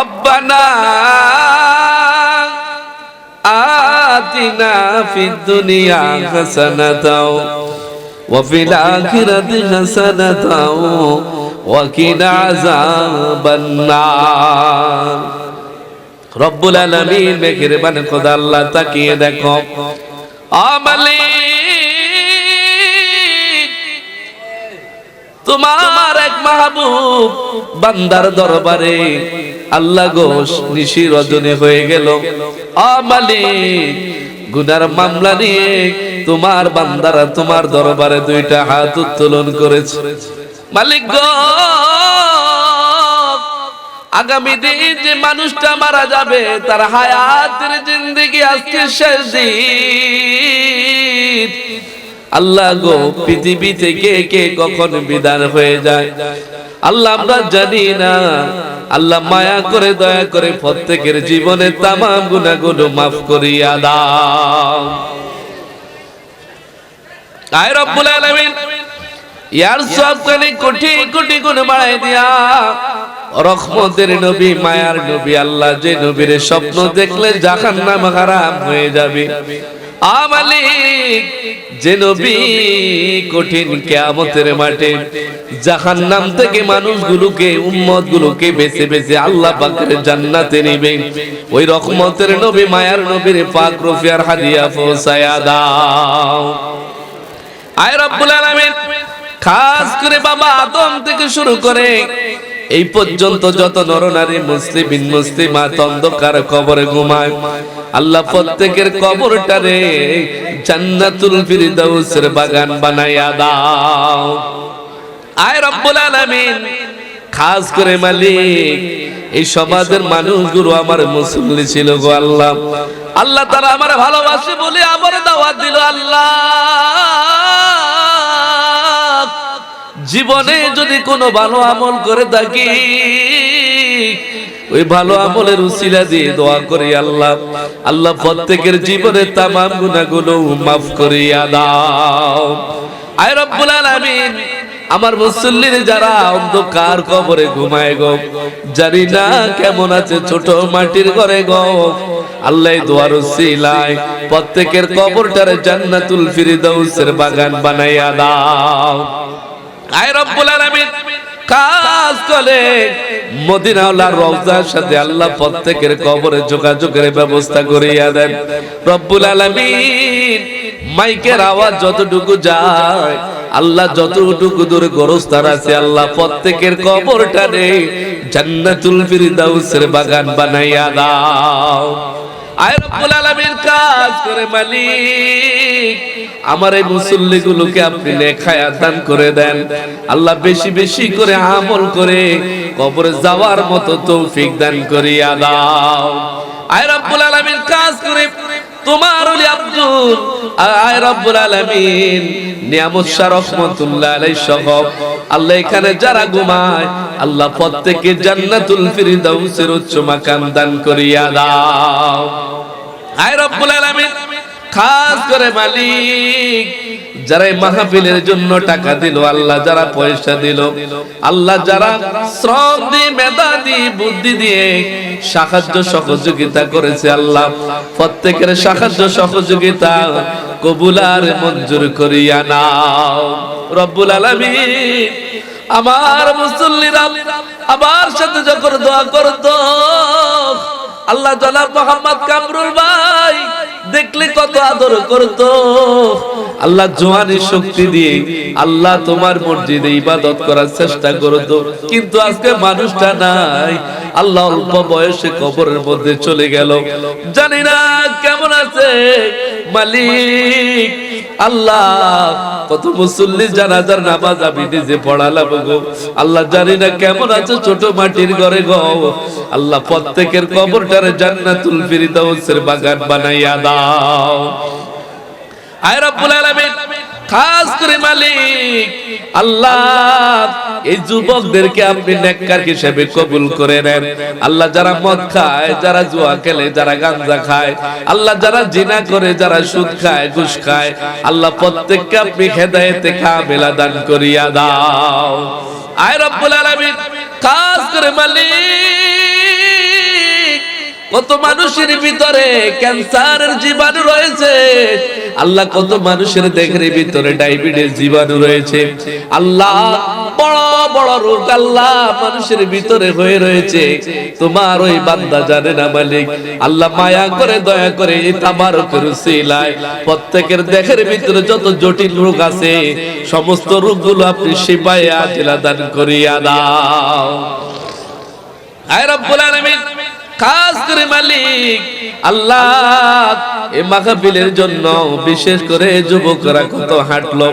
রব্বানা আতিনা ফিদ দুনিয়া হাসানাতাও ওয়া ফিল আখিরাতি হাসানাতাও ওয়া কিনা আযাবান নার। রব্বুল আলামিন মেহেরবান খোদা আল্লাহ তাকিয়ে দেখো, ও মালিক তোমার এক মাহবুব বান্দার দরবারে আল্লাহ গো নিশি রজনী হয়ে গেল। ও মালিক গুনার মামলা নিয়ে তোমার বান্দারা তোমার দরবারে দুইটা হাত উত্তোলন করেছে। মালিক গো আগামী দিন যে মানুষটা মারা যাবে তার হায়াতের জিন্দেগি আজকে শেষ দিন। আল্লাহ গো পৃথিবী থেকে কে কখন বিদায় হয়ে যায় আল্লাহ আমরা জানি না। আল্লাহ মায়া করে দয়া করে প্রত্যেকের জীবনের তামাম গুনাহগুলো মাফ করিয়া দাও। আয় রব্বুল আলামিন ইয়ার সবখানে কোটি কোটি গুণ বাড়াই দিয়া রহমতের নবী মায়ার নবী আল্লাহ যে নবীর স্বপ্ন দেখলে জাহান্নাম হারাম হয়ে যাবে। আ মালিক যে নবী কঠিন কিয়ামতের মাঠে জাহান্নাম থেকে মানুষগুলোকে উম্মতগুলোকে বেছে বেছে আল্লাহ পাকের জান্নাতে নেবে, ওই রহমতের নবী মায়ার নবীর পাক রফিয়ার হাদিয়া পৌঁছায়া দাও। আয় রব্বুল আলামিন খাস করে বাবা আদম থেকে শুরু করে এই পর্যন্ত যত নরনারী মুসলিমিন মুসলিমাত অন্ধকার কবরে ঘুমায় আল্লাহ প্রত্যেকের কবরটারে জান্নাতুল ফিরদাউসের বাগান বানায়া দাও। আয় রব্বুল আলামিন খাস করে মালিক এই সমাজের মানুষগুলো আমার মুসল্লি ছিল গো আল্লাহ, আল্লাহ তারা আমার ভালোবাসে বলে আমার দাওয়াত দিল। আল্লাহ জীবনে যদি কোনো ভালো আমল করে থাকি ওই ভালো আমলের উসিলা দিয়ে দোয়া করি আল্লাহ আল্লাহ প্রত্যেকের জীবনের তামাম গুনাহগুলো মাফ করিয়া দাও। আয় রব্বুল আলামিন আমার মুসল্লির যারা অন্ধকার কবরে ঘুমায় গো জানি না কেমন আছে ছোট মাটির ঘরে গো আল্লাহ দোয়ার উসিলায় প্রত্যেকের কবরটারে জান্নাতুল ফিরদাউসের বাগান বানাইয়া দাও। আয় রব্বুল আলামিন খাস করে মদিনাওয়ালার রওজার সাথে আল্লাহ প্রত্যেকের কবরে যোগাযোগের ব্যবস্থা করিয়া দেন। রব্বুল আলামিন মাইকের আওয়াজ যতটুকু যায় আল্লাহ যতটুকু দূরে গোরস্থান আছে আল্লাহ প্রত্যেকের কবরটারে জান্নাতুল ফিরদাউসের বাগান বানাইয়া দাও। আয় রব্বুল আলামিন কাজ করে মালিক আমার এই মুসল্লিগুলোকে আপনি নেক হায়াত দান করে দেন আল্লাহ, বেশি বেশি করে আমল করে কবরে যাওয়ার মতো তৌফিক দান করিয়া দাও। আয় রব্বুল আলামিন কাজ করে তোমার ওলি আব্দুল আয় রব্বুল আলামিন নিয়ামত শাহ রহমাতুল্লাহ আলাইহি সহ আল্লাহ এখানে যারা ঘুমায় আল্লাহ প্রত্যেককে জান্নাতুল ফিরদাউসের উচ্চ মাকাম দান করিয়া দাও। আয় রব্বুল আলামিন খাস করে মালিক যারা এই মাহফিলের জন্য টাকা দিল আল্লাহ, যারা পয়সা দিল আল্লাহ, যারা শ্রম দিয়ে মেধা দিয়ে বুদ্ধি দিয়ে সাহায্য সহযোগিতা করেছে আল্লাহ প্রত্যেকের সাহায্য সহযোগিতা কবুল আর মঞ্জুর করিয়া নাও। রব্বুল আলামিন আমার মুসল্লিরা আমার সাথে যখন দোয়া করতো আল্লাহ জনাব মোহাম্মদ কামরুল ভাই দেখলে কত আদর করতো আল্লাহ জওয়ানি শক্তি দিয়ে আল্লাহ তোমার মসজিদে ইবাদত করার চেষ্টা করতো, কিন্তু আজকে মানুষটা নাই আল্লাহ অল্প বয়সে কবরের মধ্যে চলে গেল। জানি না কেমন আছে মালিক আল্লাহ, কত মুসল্লি জানাজার নামাজ আমি নিজে পড়ালাম গো আল্লাহ, জানি না কেমন আছে ছোট মাটির ঘরে গো আল্লাহ প্রত্যেকের কবরটারে জান্নাতুল ফিরদাউসের বাগান বানাইয়া দাও। আয় রব্বুল আলামিন খাস করে মালিক আল্লাহ এই যুবকদেরকে আপনি নেককার হিসেবে কবুল করে নেন আল্লাহ, যারা মদ খায়, যারা জুয়া খেলে, যারা গাঁজা খায় আল্লাহ, যারা জিনা করে, যারা সুদ খায়, ঘুষ খায় আল্লাহ প্রত্যেককে আপনি হেদায়েতে কামেলা দান করিয়া দাও। আয় রব্বুল আলামিন খাস করে মালিক কত মানুষের ভিতরে ক্যান্সারের জীবাণু রয়েছে আল্লাহ, কত মানুষের দেহের ভিতরে ডায়াবেটিস জীবাণু রয়েছে আল্লাহ, বড় বড় রোগ আল্লাহ মানুষের ভিতরে হয়ে রয়েছে, তোমার ওই বান্দা জানে না মালিক। আল্লাহ মায়া করে দয়া করে এই তাবারকের উসিলায় প্রত্যেকের দেহের ভিতরে যত জটিল রোগ আছে সমস্ত রোগগুলো আপনি শিফায়ে আজিলা দান করিয়া দাও। আয় রব্বুল আলামিন, খাস করে মালিক আল্লাহ এই মাহফিলের জন্য বিশেষ করে যুবকরা কত হাঁটলো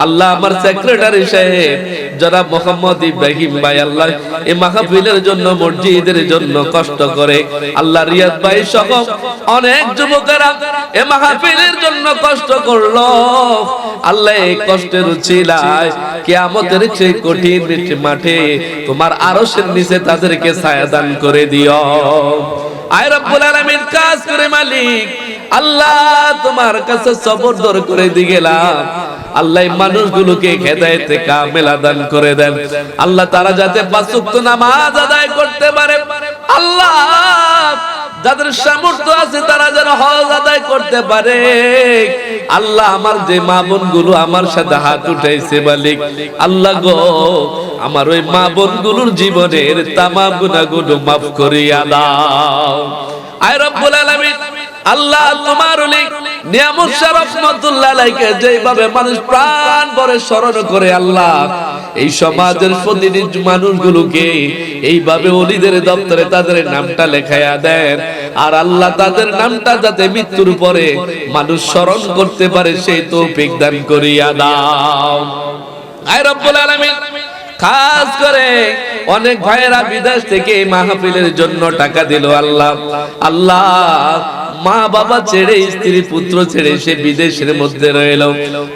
আল্লাহ, আমার সেক্রেটারি সাহেব জনাব মোহাম্মদ ইব্রাহিম ভাই আল্লাহ এই মাহফিলের জন্য মসজিদের জন্য কষ্ট করে আল্লাহ, রিয়াদ ভাই সহ অনেক যুবকেরা এই মাহফিলের জন্য কষ্ট করলো আল্লাহ, এই কষ্টের উছিলায় কিয়ামতের সেই কঠিন মাঠে তোমার আরশের নিচে তাদেরকে ছায়া দান করে দিও। আয় রব্বুল আলামিন, কাজ করে মালিক আল্লাহ তোমার কাছে সবর দর করে দি গেলাম আল্লাহ, মানুষগুলোকে হেদায়েতে কামেলা দান করে দেন আল্লাহ, তারা যাতে পাঁচ ওয়াক্ত নামাজ আদায় করতে পারে আল্লাহ, যাদের সামর্থ্য আছে তারা যেন হজ আদায় করতে পারে আল্লাহ। আমার যে মা বোনগুলো আমার সাথে হাত উঠাইছে মালিক আল্লাহ গো, আমার ওই মা বোনগুলোর জীবনের তামাম গুনাহগুলো মাফ করিয়া দাও। আয় রব্বুল আলামিন আল্লাহ, তোমার নিয়ামত শাহ রহমাতুল্লাহ আলাইহিকে যেভাবে মানুষ প্রাণ ভরে স্মরণ করে আল্লাহ, এই সমাজের প্রতিটি মানুষগুলোকে এইভাবে ওলিদের দপ্তরে তাদের নামটা লেখায়া দেন আর আল্লাহ তাদের নামটা যাতে মৃত্যুর পরে মানুষ স্মরণ করতে পারে সেই তৌফিক দান করিয়া দাও। আয় রব্বুল আলামিন, খাস করে অনেক ভাইয়েরা বিদেশ থেকে এই মাহফিলের জন্য টাকা দিল আল্লাহ, আল্লাহ মা বাবা ছেড়ে স্ত্রী পুত্র ছেড়ে সে বিদেশের মধ্যে রইল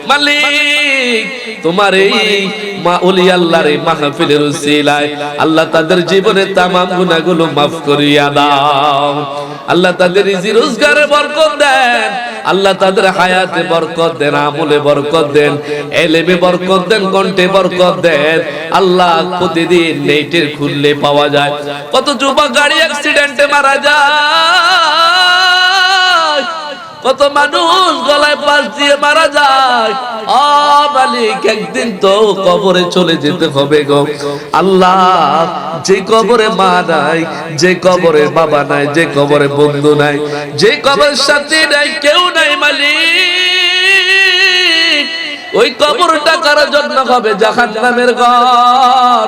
মালিক, তোমার এই মা ওলি আল্লাহর এই মাহফিলের উসিলায় আল্লাহ তাদের জীবনের তামাম গুনাহগুলো মাফ করিয়া দাও আল্লাহ, তাদের রিজিক রোজগারে বরকত দেন আল্লাহ, তাদের হায়াতে বরকত দেন, আমলে বরকত দেন, ইলমে বরকত দেন, কণ্ঠে বরকত দেন আল্লাহ। প্রতিদিন নেটের খুললে পাওয়া যায় কত যুবক গাড়ি অ্যাক্সিডেন্টে মারা যায়, কত মানুষ গলায় ফাঁস দিয়ে মারা যায়। ও মালিক, একদিন তো কবরে চলে যেতে হবে গো আল্লাহ, যে কবরে মা নাই, যে কবরে বাবা নাই, যে কবরে বন্ধু নাই, যে কবরের সাথী নাই, কেউ নাই মালিক, ওই কবরটা কারো জন্য হবে জাহান্নামের ঘর,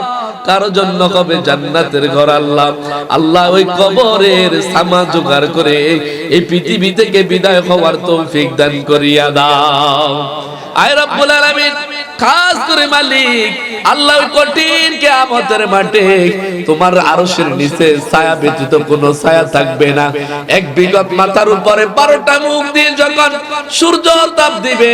কারো জন্য হবে জান্নাতের ঘর আল্লাহ। আল্লাহ ওই কবরের সামা জোগাড় করে এই পৃথিবী থেকে বিদায় হওয়ার তৌফিক দান করিয়া দাও। আয় রব্বুল আলামিন, খাস করে মালিক আল্লাহ কঠিন কিয়ামতের মাঠে তোমার আরশের নিচে ছায়া ব্যতীত কোনো ছায়া থাকবে না। এক বিগত মাথার উপরে 12টা মুখ দিয়ে যখন সূর্য তাপ দিবে,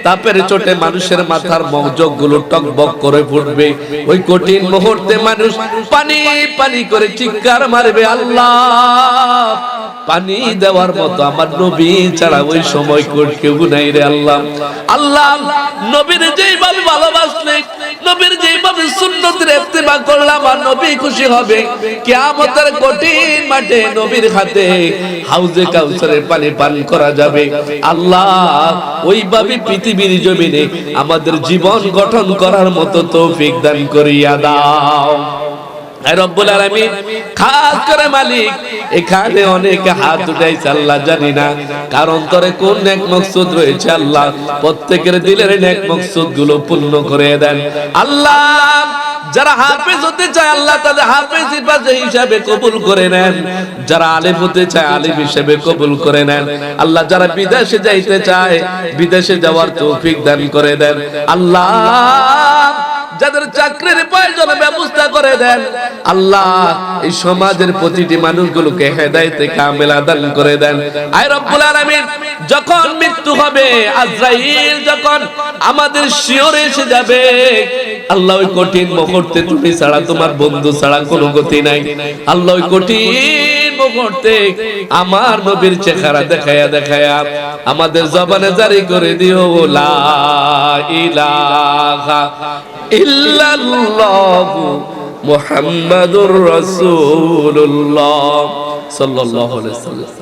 তাপের চোটে মানুষের মাথার মগজগুলো টকবক করে ফুটবে। ওই কঠিন মুহূর্তে মানুষ পানি পানি করে চিৎকার মারবে, আল্লাহ পানি দেওয়ার মতো আমার নবী ছাড়া ওই সময় কেউ নাই রে আল্লাহ। আল্লাহ নবীর যেইভাবে ভালোবাসলে, নবীর যেইভাবে সুন্নতের ইত্তেবা করলে আমার নবী খুশি হবে। কিয়ামতের কঠিন মাঠে নবীর হাতে হাউজে কাউসারের পানি পান করা যাবে। আল্লাহ ওইভাবে পৃথিবীর জমিনে আমাদের জীবন গঠন করার মতো তৌফিক দান করিয়া দাও। রব্বুল আলামিন, খাস করে মালিক এখানে অনেক হাত উঠাইছে আল্লাহ, জানি না কার অন্তরে কোন নেক মকসুদ রয়েছে আল্লাহ, প্রত্যেকের দিলের নেক মকসুদ গুলো পূর্ণ করে দেন আল্লাহ। যারা হাফেজ হতে চায় আল্লাহ তাদের হাফেজ হিসাবে কবুল করে নেন, যারা আলেম হতে চায় আলেম হিসাবে কবুল করে নেন আল্লাহ। যারা বিদেশে যাইতে চায় বিদেশে যাওয়ার তৌফিক দান করে দেন আল্লাহ। যাদের চাকরির প্রয়োজন ব্যবস্থা করে দেন আল্লাহ। এই সমাজের প্রতিটি মানুষগুলোকে হেদায়েতে কামেলা দান করে দেন। আয় রব্বুল আলামিন, যখন মৃত্যু হবে, আজরাইল যখন আমাদের শিয়রে এসে যাবে আল্লাহ, ওই কঠিন মুহূর্তে তুমি ছাড়া, তোমার বন্ধু ছাড়া কোনো গতি নাই আল্লাহ। ওই কঠিন মুহূর্তে আমার নবীর চেহারা দেখায়া দেখায়া আমাদের জবানে জারি করে দিও লা ইলাহা ইল্লাল্লাহু মুহাম্মাদুর রাসূলুল্লাহ সাল্লাল্লাহু আলাইহি ওয়াসাল্লাম।